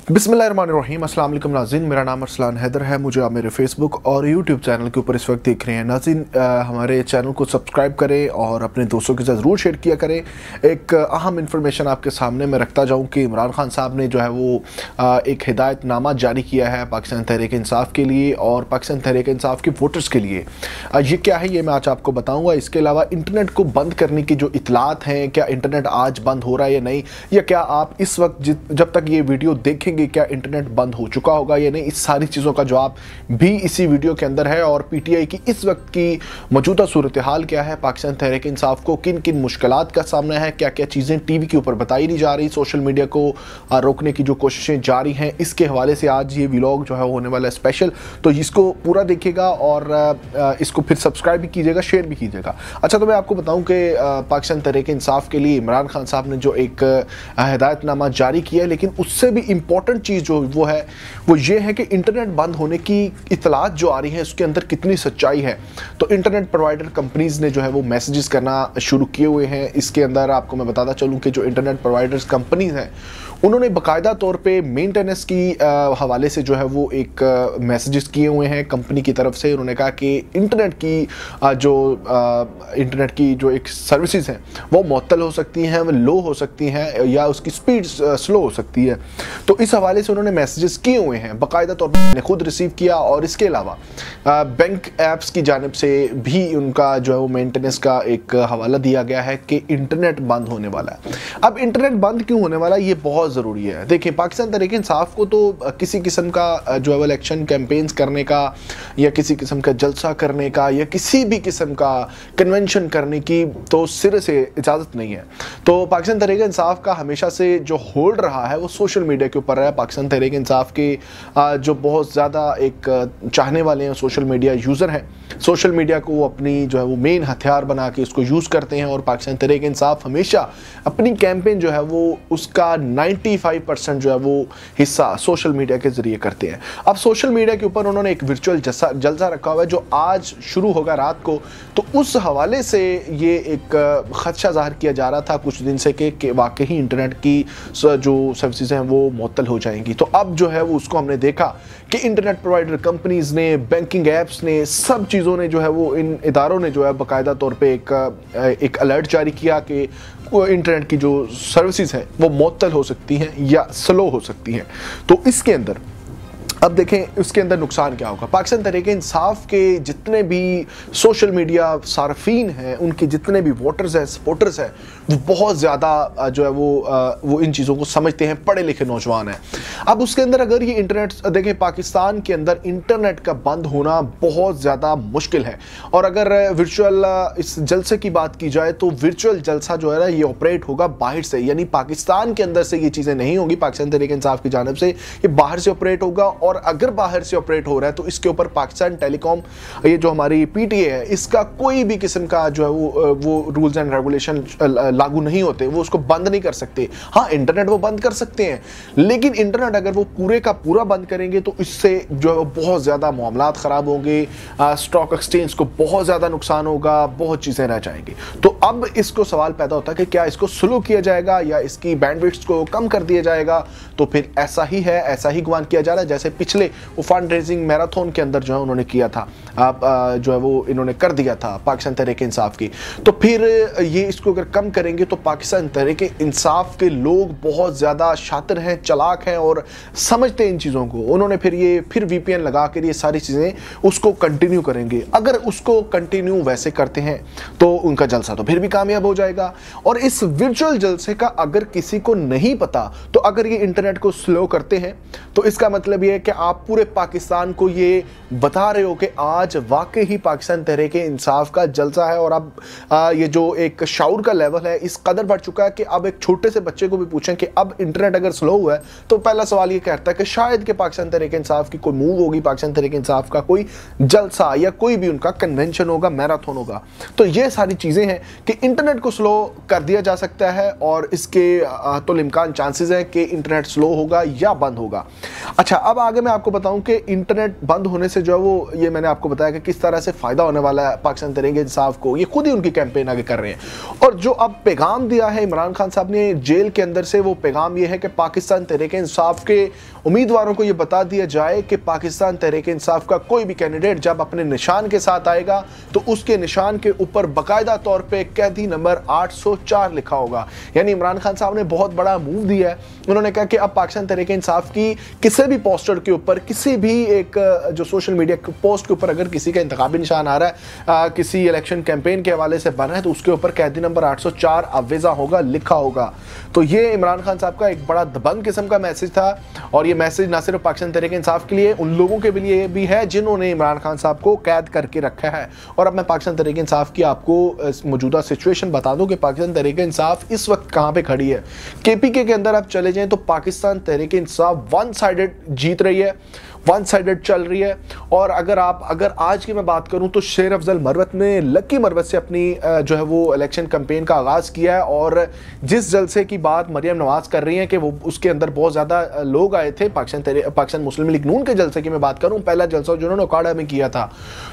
बिस्मिल्लाहिर्रहमानिर्रहीम। अस्सलाम वालेकुम नाज़रीन, मेरा नाम अरसलान हैदर है। मुझे आप मेरे फेसबुक और यूट्यूब चैनल के ऊपर इस वक्त देख रहे हैं। नाज़रीन, हमारे चैनल को सब्सक्राइब करें और अपने दोस्तों के साथ ज़रूर शेयर किया करें। एक अहम इन्फॉर्मेशन आपके सामने मैं रखता जाऊँ कि इमरान खान साहब ने जो है वो एक हिदायतनामा जारी किया है पाकिस्तान तहरीक इंसाफ के लिए और पाकिस्तान तहरीक इंसाफ के वोटर्स के लिए। ये क्या है, ये मैं आज आपको बताऊँगा। इसके अलावा इंटरनेट को बंद करने की जो इतलात हैं, क्या इंटरनेट आज बंद हो रहा है या नहीं, या क्या आप इस वक्त जब तक ये वीडियो देखेंगे क्या इंटरनेट बंद हो चुका होगा या नहीं, इस सारी चीज़ों का जवाब भी इसी वीडियो के अंदर है। और पीटीआई की इस वक्त की मौजूदा सूरत हाल क्या है, पाकिस्तान तहरीक इंसाफ को किन किन मुश्किलात का सामना है, क्या क्या चीज़ें टीवी के ऊपर बताई नहीं जा रही, सोशल मीडिया को रोकने की जो कोशिशें जारी हैं, इसके हवाले से आज ये व्लॉग जो है होने वाला है स्पेशल। तो इसको पूरा देखिएगा और इसको फिर सब्सक्राइब भी कीजिएगा, शेयर भी कीजिएगा। अच्छा, तो मैं आपको बताऊं कि पाकिस्तान तहरीक इंसाफ के लिए इमरान खान साहब ने जो एक हिदायतनामा जारी किया है, लेकिन उससे भी इम्पोर्टेंट चीज़ जो वो है वो ये है कि इंटरनेट बंद होने की इतलात जो आ रही है उसके अंदर कितनी सच्चाई है। तो इंटरनेट प्रोवाइडर कंपनीज ने जो है वो मैसेजेस करना शुरू किए हुए हैं। इसके अंदर आपको मैं बताता चलूँ कि जो इंटरनेट प्रोवाइडर्स कंपनीज हैं उन्होंने बाकायदा तौर पे मेंटेनेंस की हवाले से जो है वो एक मैसेजेस किए हुए हैं कंपनी की तरफ से। उन्होंने कहा कि इंटरनेट की जो एक सर्विसेज हैं वो मुअत्तल हो सकती हैं, वो लो हो सकती हैं या उसकी स्पीड स्लो हो सकती है। तो इस हवाले से उन्होंने मैसेजेस किए हुए हैं, बाकायदा तौर पर मैंने खुद रिसीव किया। और इसके अलावा बैंक ऐप्स की जानिब से भी उनका जो है वो मेंटेनेंस का एक हवाला दिया गया है कि इंटरनेट बंद होने वाला है। अब इंटरनेट बंद क्यों होने वाला है, ये बहुत ज़रूरी है। देखिए, पाकिस्तान तहरीक इंसाफ को तो किसी किस्म का जो है वो इलेक्शन कैंपेन्स करने का या किसी किस्म का जलसा करने का या किसी भी किस्म का कन्वेंशन करने की तो सिरे से इजाज़त नहीं है। तो पाकिस्तान तहरीक इंसाफ का हमेशा से जो होल्ड रहा है वो सोशल मीडिया के ऊपर है। पाकिस्तान तहरीक इंसाफ के जो बहुत ज़्यादा एक चाहने वाले हैं, सोशल मीडिया यूज़र हैं, सोशल मीडिया को वो अपनी जो है वो मेन हथियार बना के इसको यूज़ करते हैं। और पाकिस्तान तहरीक इंसाफ हमेशा अपनी कैंपेन जो है वो उसका 95% जो है वो हिस्सा सोशल मीडिया के ज़रिए करते हैं। अब सोशल मीडिया के ऊपर उन्होंने एक वर्चुअल जलसा रखा हुआ है जो आज शुरू होगा रात को। तो उस हवाले से ये एक खदशा ज़ाहिर किया जा रहा था कुछ दिन से कि वाकई इंटरनेट की जो सर्विसेज हैं वो मुअत्तल हो जाएंगी। तो अब जो है वो उसको हमने देखा कि इंटरनेट प्रोवाइडर कंपनीज ने, बैंकिंग ऐप्स ने, सब चीज़ों ने जो है वो इन इदारों ने जो है बाकायदा तौर पे एक अलर्ट जारी किया कि इंटरनेट की जो सर्विसेज हैं वो मुअत्तल हो सकती हैं या स्लो हो सकती हैं। तो इसके अंदर अब देखें उसके अंदर नुकसान क्या होगा। पाकिस्तान तहरीक इंसाफ के जितने भी सोशल मीडिया सार्फिन हैं, उनके जितने भी वोटर्स हैं, सपोर्टर्स हैं, वो बहुत ज़्यादा जो है वो इन चीज़ों को समझते हैं, पढ़े लिखे नौजवान हैं। अब उसके अंदर अगर ये इंटरनेट देखें, पाकिस्तान के अंदर इंटरनेट का बंद होना बहुत ज़्यादा मुश्किल है। और अगर वर्चुअल इस जलसे की बात की जाए तो वर्चुअल जलसा जो है ना ये ऑपरेट होगा बाहर से, यानी पाकिस्तान के अंदर से ये चीज़ें नहीं होगी। पाकिस्तान तहरीक इंसाफ की जानिब से ये बाहर से ऑपरेट होगा। और अगर बाहर से ऑपरेट हो रहा है तो इसके ऊपर पाकिस्तान टेलीकॉम, ये जो हमारी पीटीए है, इसका कोई भी किस्म का जो है वो रूल्स एंड रेगुलेशन लागू नहीं होते, वो उसको बंद नहीं कर सकते। हाँ, इंटरनेट वो बंद कर सकते हैं, लेकिन इंटरनेट अगर वो पूरे का पूरा बंद करेंगे तो इससे जो है बहुत ज़्यादा मामलात ख़राब होंगे, स्टॉक एक्सचेंज को बहुत ज़्यादा नुकसान होगा, बहुत चीज़ें रह जाएंगी। तो अब इसको सवाल पैदा होता है कि क्या इसको स्लो किया जाएगा या इसकी बैंडविड्थ को कम कर दिया जाएगा। तो फिर ऐसा ही है, ऐसा ही गुमान किया जा रहा है जैसे पिछले वो फंड रेजिंग मैराथन के अंदर जो है उन्होंने किया था, जो है वो इन्होंने कर दिया था पाकिस्तान तहरीक इंसाफ की। तो फिर ये इसको अगर कम करेंगे तो पाकिस्तान तहरीक इंसाफ के लोग बहुत ज़्यादा शातिर हैं, चालाक हैं और समझते हैं इन चीज़ों को। उन्होंने फिर वीपीएन लगा कर ये सारी चीज़ें उसको कंटिन्यू करेंगे। अगर उसको कंटिन्यू वैसे करते हैं तो उनका जलसा तो फिर भी कामयाब हो जाएगा। और इस वर्चुअल जलसे का अगर किसी को नहीं पता तो अगर ये इंटरनेट को स्लो करते हैं तो इसका मतलब ये है कि आप पूरे पाकिस्तान को ये बता रहे हो कि आज वाकई ही पाकिस्तान तहरीक इंसाफ का जलसा है। और अब ये जो एक शाऊर का लेवल है इस कदर बढ़ चुका है कि अब एक छोटे से बच्चे को भी पूछें कि अब इंटरनेट अगर स्लो हुआ है तो पहला सवाल ये कहता है कि शायद कि पाकिस्तान तहरीक इंसाफ की कोई मूव होगी, पाकिस्तान तहरीक इंसाफ का कोई जलसा या कोई भी उनका कन्वेंशन होगा, मैराथन होगा। तो ये सारी चीज़ें हैं कि इंटरनेट को स्लो कर दिया जा सकता है और इसके तो इम्कान चांसेस है कि इंटरनेट स्लो होगा या बंद होगा। अच्छा, अब आ आगे मैं आपको बताऊं कि इंटरनेट बंद होने से जो है वो, ये मैंने आपको बताया कि किस तरह से फायदा होने वाला है पाकिस्तान तहरीक इंसाफ को, ये खुद ही उनकी कैंपेन आगे कर रहे हैं। और जो अब पैगाम दिया है इमरान खान साहब ने जेल के अंदर से, वो पैगाम ये है कि पाकिस्तान तहरीक इंसाफ के उम्मीदवारों को ये बता दिया जाए कि पाकिस्तान तहरीक इंसाफ का कोई भी कैंडिडेट जब अपने निशान के साथ आएगा तो उसके निशान के ऊपर बाकायदा तौर पे कैदी नंबर 804 लिखा होगा। यानी इमरान खान साहब ने बहुत बड़ा मूव दिया है। उन्होंने कहा कि अब पाकिस्तान तहरीक इंसाफ की किसी भी पोस्टर के ऊपर, किसी भी एक जो सोशल मीडिया पोस्ट के ऊपर अगर किसी का इंतखाबी निशान आ रहा है, किसी इलेक्शन कैंपेन के हवाले से बना है, तो उसके ऊपर कैदी नंबर 804 अवेजा होगा, लिखा होगा। तो ये इमरान खान साहब का एक बड़ा दबंग किस्म का मैसेज था। और ये मैसेज ना सिर्फ पाकिस्तान तहरीक इंसाफ के लिए, उन लोगों के लिए भी है जिन्होंने इमरान खान साहब को कैद करके रखा है। और अब मैं पाकिस्तान तहरीक इंसाफ की आपको मौजूदा सिचुएशन बता दूं कि पाकिस्तान तहरीक इंसाफ इस वक्त कहां पे खड़ी है। केपीके के अंदर आप चले जाएं तो पाकिस्तान तहरीक इंसाफ वन साइडेड जीत रही है, वन साइडेड चल रही है। और अगर आज की मैं बात करूं तो शेर अफजल मरवत ने लकी मरवत से अपनी जो है वो इलेक्शन कैंपेन का आगाज़ किया है। और जिस जलसे की बात मरियम नवाज कर रही हैं कि वो उसके अंदर बहुत ज़्यादा लोग आए थे, पाकिस्तान मुस्लिम लीग नून के जलसे की मैं बात करूं, पहला जलसा जो उन्होंने ओकाड़ा में किया था,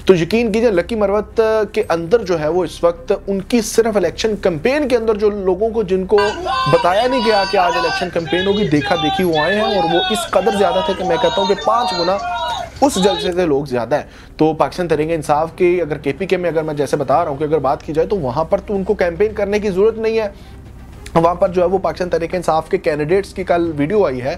तो यकीन कीजिए लकी मरवत के अंदर जो है वो इस वक्त उनकी सिर्फ इलेक्शन कैंपेन के अंदर जो लोगों को, जिनको बताया नहीं गया कि आज इलेक्शन कैंपेन होगी, देखा देखी वो आए हैं। और वो इस कदर ज़्यादा थे कि मैं कहता हूँ कि 5 गुना उस जलसे से लोग ज्यादा है। तो पाकिस्तान तहरीक इंसाफ की अगर केपीके में, अगर मैं जैसे बता रहा हूं कि अगर बात की जाए तो वहां पर तो उनको कैंपेन करने की जरूरत नहीं है। वहाँ पर जो है वो पाकिस्तान तहरीक इंसाफ के कैंडिडेट्स की कल वीडियो आई है,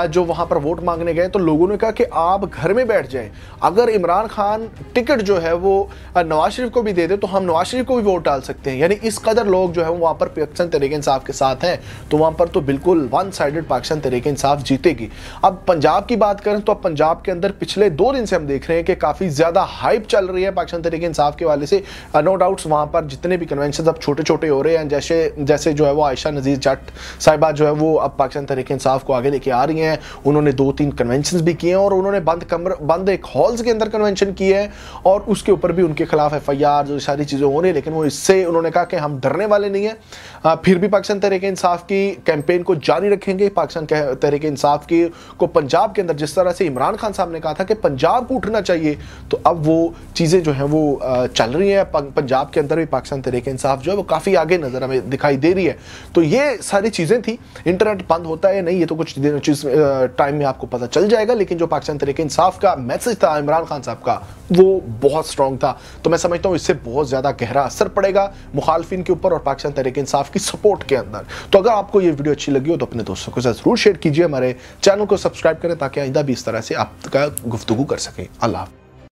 जो वहाँ पर वोट मांगने गए तो लोगों ने कहा कि आप घर में बैठ जाएं, अगर इमरान खान टिकट जो है वो नवाज शरीफ को भी दे दे तो हम नवाज शरीफ को भी वोट डाल सकते हैं। यानी इस कदर लोग जो है वहाँ पर पाकिस्तान तहरीक इंसाफ के साथ हैं। तो वहाँ पर तो बिल्कुल वन साइडेड पाकिस्तान तहरीक इंसाफ जीतेगी। अब पंजाब की बात करें तो अब पंजाब के अंदर पिछले 2 दिन से हम देख रहे हैं कि काफ़ी ज़्यादा हाइप चल रही है पाकिस्तान तहरीक इंसाफ के वाले से। नो डाउट्स वहाँ पर जितने भी कन्वेंशन अब छोटे छोटे हो रहे हैं, जैसे जो है वो आयशा नज़ीर जट साहिबा जो है वो अब पाकिस्तान तहरीक इंसाफ को आगे लेके आ रही हैं। उन्होंने 2-3 कन्वेंशन भी किए हैं और उन्होंने बंद एक हॉल्स के अंदर कन्वेंशन किए हैं और उसके ऊपर भी उनके खिलाफ FIR जो सारी चीज़ें हो रही है। लेकिन वो इससे उन्होंने कहा कि हम डरने वाले नहीं हैं, फिर भी पाकिस्तान तहरीक इंसाफ की कैंपेन को जारी रखेंगे। पाकिस्तान तहरीक इंसाफ की को पंजाब के अंदर जिस तरह से इमरान खान साहब ने कहा था कि पंजाब को उठना चाहिए, तो अब वो चीज़ें जो हैं वो चल रही हैं। पंजाब के अंदर भी पाकिस्तान तहरीक इंसाफ जो है वो काफ़ी आगे नज़र हमें दिखाई दे रही है। तो ये सारी चीज़ें थी। इंटरनेट बंद होता है नहीं, ये तो कुछ टाइम में आपको पता चल जाएगा। लेकिन जो पाकिस्तान तहरीक इंसाफ का मैसेज था इमरान खान साहब का, वो बहुत स्ट्रॉन्ग था। तो मैं समझता हूँ इससे बहुत ज़्यादा गहरा असर पड़ेगा मुखालफिन के ऊपर और पाकिस्तान तहरीक इंसाफ की सपोर्ट के अंदर। तो अगर आपको ये वीडियो अच्छी लगी हो तो अपने दोस्तों के साथ जरूर शेयर कीजिए। हमारे चैनल को सब्सक्राइब करें ताकि आइंदा भी इस तरह से आपका गुफ्तगू कर सकें। अल्लाह।